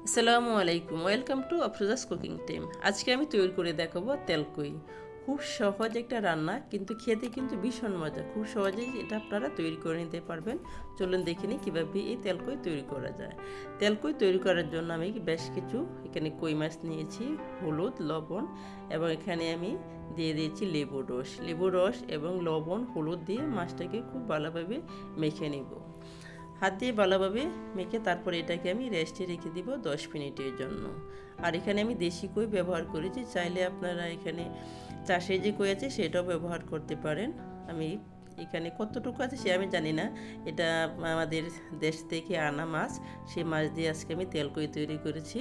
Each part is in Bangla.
আসসালামু আলাইকুম, ওয়েলকাম টু আফরোজাস কুকিং টাইম। আজকে আমি তৈরি করে দেখাবো তেলকই। খুব সহজ একটা রান্না, কিন্তু খেতে কিন্তু ভীষণ মজা। খুব সহজেই এটা আপনারা তৈরি করে নিতে পারবেন। চলুন দেখে নিই কীভাবে এই তেলকই তৈরি করা যায়। তেলকই তৈরি করার জন্য আমি বেশ কিছু এখানে কই মাছ নিয়েছি, হলুদ, লবণ এবং এখানে আমি দিয়ে দিয়েছি লেবুর রস এবং লবণ হলুদ দিয়ে মাছটাকে খুব ভালোভাবে মেখে নেব। হাত দিয়ে ভালোভাবে মেখে তারপরে এটাকে আমি রেস্টে রেখে দিব 10 মিনিটের জন্য। আর এখানে আমি দেশি কই ব্যবহার করেছি, চাইলে আপনারা এখানে চাষের যে কই আছে সেটাও ব্যবহার করতে পারেন। আমি এখানে কতটুকু আছে সে আমি জানি না, এটা আমাদের দেশ থেকে আনা মাছ, সেই মাছ দিয়ে আজকে আমি তেলকই তৈরি করেছি।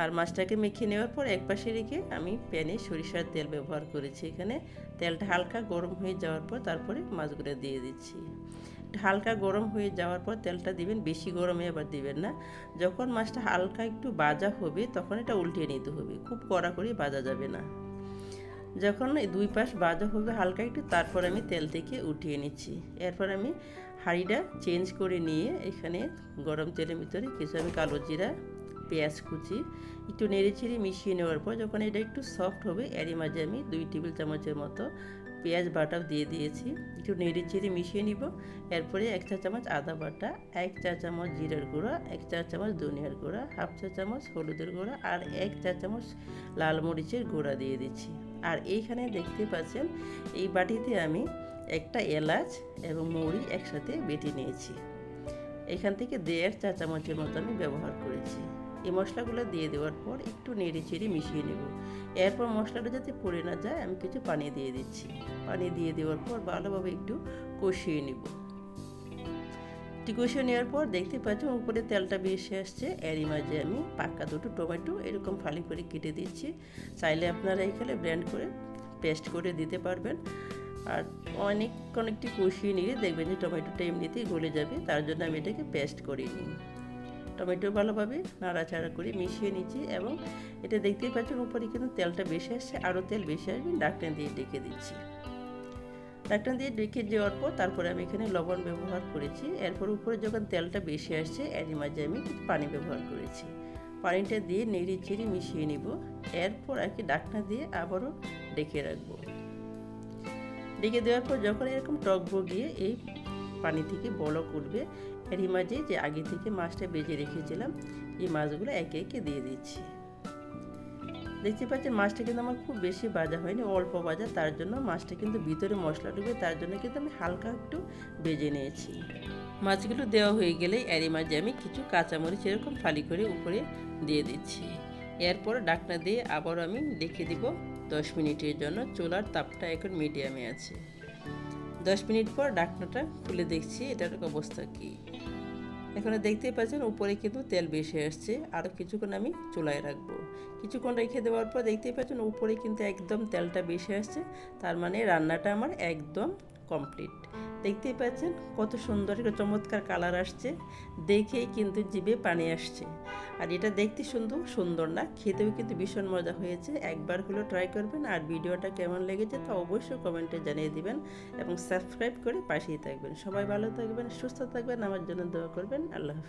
আর মাছটাকে মেখে নেওয়ার পর একপাশে রেখে আমি প্যানে সরিষার তেল ব্যবহার করেছি। এখানে তেলটা হালকা গরম হয়ে যাওয়ার পর তারপরে মাছগুলো দিয়ে দিচ্ছি। হালকা গরম হয়ে যাওয়ার পর তেলটা দিবেন, বেশি গরমে আবার দিবেন না। যখন মাছটা হালকা একটু ভাজা হবে তখন এটা উল্টিয়ে নিতে হবে, খুব কড়া করে ভাজা যাবে না। যখন এই দুই পাশ ভাজা হবে হালকা একটু, তারপর আমি তেল থেকে উঠিয়ে নিচ্ছি। এরপর আমি হাঁড়িটা চেঞ্জ করে নিয়ে এখানে গরম তেলের ভিতরে কিছু আমি কালো জিরা, পেঁয়াজ কুচি একটু নেড়েচেড়ে মিশিয়ে নেওয়ার পর যখন এটা একটু সফট হবে এরই মাঝে আমি 2 টেবিল চামচের মতো পেঁয়াজ বাটাও দিয়ে দিয়েছি। একটু নেড়েচেড়ে মিশিয়ে নিব। এরপরে 1 চা চামচ আদা বাটা, 1 চা চামচ জিরার গুঁড়া, 1 চা চামচ ধনিয়ার গুঁড়া, হাফ চা চামচ হলুদের গুঁড়া আর 1 চা চামচ লাল মরিচের গুঁড়া দিয়ে দিচ্ছি। আর এইখানে দেখতে পাচ্ছেন এই বাটিতে আমি একটা এলাচ এবং মৌরি একসাথে বেটে নিয়েছি। এখান থেকে 1.5 চা চামচের মতো আমি ব্যবহার করেছি। এই মশলাগুলো দিয়ে দেওয়ার পর একটু নেড়ে চেড়ে মিশিয়ে নেব। এরপর মশলাটা যাতে পড়ে না যায় আমি কিছু পানি দিয়ে দিচ্ছি। পানি দিয়ে দেওয়ার পর ভালোভাবে একটু কষিয়ে নেব। একটু কষিয়ে নেওয়ার পর দেখতে পাচ্ছি উপরে তেলটা বেশি আসছে। এরই মাঝে আমি পাকা 2টো টমেটো এরকম ফালি করে কেটে দিচ্ছি। চাইলে আপনারা এখানে ব্লেন্ড করে পেস্ট করে দিতে পারবেন। আর অনেকটি কষিয়ে নিলে দেখবেন যে টমেটোটা এমনিতেই গলে যাবে, তার জন্য আমি এটাকে পেস্ট করে নিই। টমেটো ভালোভাবে নাড়াচাড়া করে মিশিয়ে নিচ্ছি এবং এটা দেখতেই পাচ্ছেন উপরে কিন্তু তেলটা বেশি আসছে, আরও তেল বেশি আসবে। ঢাকনা দিয়ে ঢেকে দিচ্ছি। ঢাকনা দিয়ে ঢেকে দেওয়ার পর তারপরে আমি এখানে লবণ ব্যবহার করেছি। এরপর উপরে যখন তেলটা বেশি আসছে এরই মাঝে আমি পানি ব্যবহার করেছি। পানিটা দিয়ে নেড়ে চেড়ে মিশিয়ে নিব। এরপর আর কি ঢাকনা দিয়ে আবারও ঢেকে রাখবো। ঢেকে দেওয়ার পর যখন এরকম টক বগিয়ে এই পানি থেকে বলক উঠবে এরই মাঝে যে আগে থেকে মাছটা ভেজে রেখেছিলাম এই মাছগুলো একে একে দিয়ে দিচ্ছি। দেখতে পাচ্ছেন মাছটা কিন্তু আমার খুব বেশি ভাজা হয়নি, অল্প ভাজা, তার জন্য মাছটা কিন্তু ভিতরে মশলা ঢুকবে, তার জন্য কিন্তু আমি হালকা একটু ভেজে নিয়েছি। মাছগুলো দেওয়া হয়ে গেলে এরই মাঝে আমি কিছু কাঁচামরিচ এরকম ফালি করে উপরে দিয়ে দিচ্ছি। এরপর ঢাকনা দিয়ে আবার আমি ঢেকে দিব 10 মিনিটের জন্য। চুলার তাপটা এখন মিডিয়ামে আছে। 10 মিনিট পর ঢাকনাটা খুলে দেখছি এটার অবস্থা কী। এখানে দেখতেই পাচ্ছেন উপরে কিন্তু তেল বেশি আসছে, আরও কিছুক্ষণ আমি চুলায় রাখবো। কিছুক্ষণ রেখে দেওয়ার পর দেখতেই পাচ্ছেন উপরে কিন্তু একদম তেলটা বেশি আসছে, তার মানে রান্নাটা আমার একদম কমপ্লিট। দেখতেই পাচ্ছেন কত সুন্দর একটা চমৎকার কালার আসছে, দেখেই কিন্তু জিভে পানি আসছে। আর এটা দেখতে সুন্দর না, খেতেও কিন্তু ভীষণ মজা হয়েছে। একবার হলেও ট্রাই করবেন। আর ভিডিওটা কেমন লেগেছে তা অবশ্যই কমেন্টে জানিয়ে দিবেন এবং সাবস্ক্রাইব করে পাশেই থাকবেন। সবাই ভালো থাকবেন, সুস্থ থাকবেন, আমার জন্য দোয়া করবেন। আল্লাহ হাফেজ।